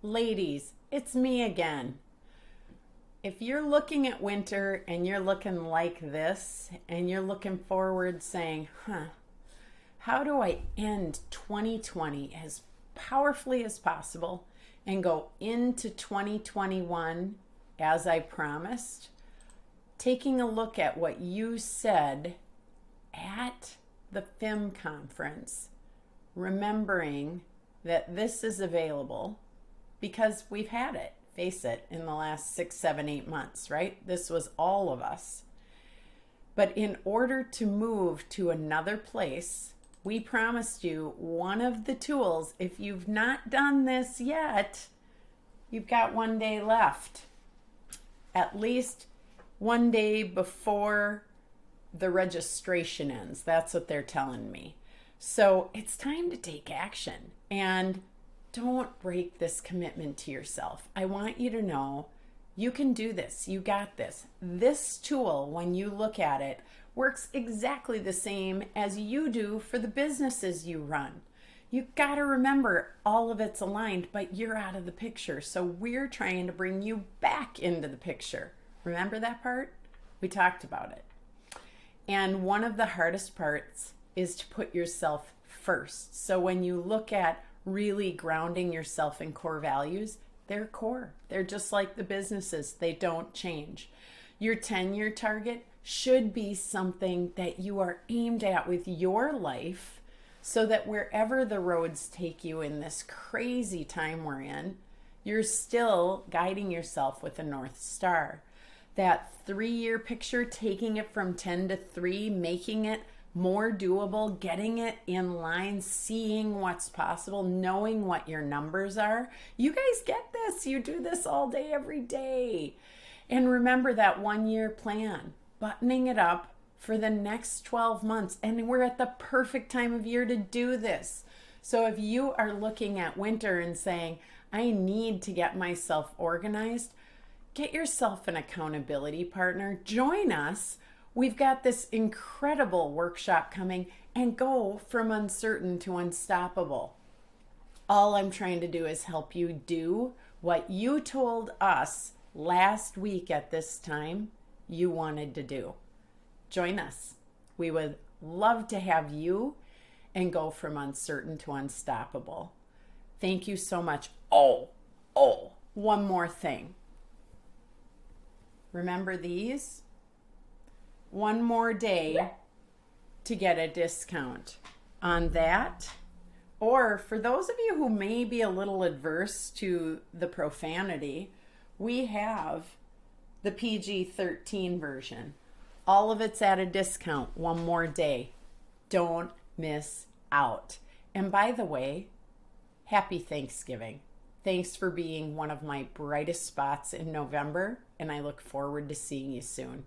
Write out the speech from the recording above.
Ladies, it's me again. If you're looking at winter and you're looking like this and you're looking forward saying, how do I end 2020 as powerfully as possible and go into 2021 as I promised? Taking a look at what you said at the FIM conference, remembering that this is available because we've had it, face it, in the last 6, 7, 8 months, right? This was all of us. But in order to move to another place, we promised you one of the tools. If you've not done this yet, you've got 1 day left. At least 1 day before the registration ends. That's what they're telling me. So it's time to take action. And don't break this commitment to yourself. I want you to know you can do this. You got this. This tool, when you look at it, works exactly the same as you do for the businesses you run. You've got to remember all of it's aligned, but you're out of the picture. So we're trying to bring you back into the picture. Remember that part? We talked about it. And one of the hardest parts is to put yourself first. So when you look at really grounding yourself in core values, they're core. They're just like the businesses. They don't change. Your 10-year target should be something that you are aimed at with your life so that wherever the roads take you in this crazy time we're in, you're still guiding yourself with a North Star. That 3-year picture, taking it from 10 to 3, making it more doable, getting it in line, seeing what's possible, knowing what your numbers are. You guys get this. You do this all day, every day. And remember that 1-year plan, buttoning it up for the next 12 months. And we're at the perfect time of year to do this. So if you are looking at winter and saying, I need to get myself organized, get yourself an accountability partner. Join us. We've got this incredible workshop coming, and go from uncertain to unstoppable. All I'm trying to do is help you do what you told us last week at this time you wanted to do. Join us. We would love to have you and go from uncertain to unstoppable. Thank you so much. One more thing. Remember these? 1 more day to get a discount on that. Or for those of you who may be a little adverse to the profanity, we have the PG-13 version. All of it's at a discount. 1 more day. Don't miss out. And by the way, happy Thanksgiving. Thanks for being one of my brightest spots in November, and I look forward to seeing you soon.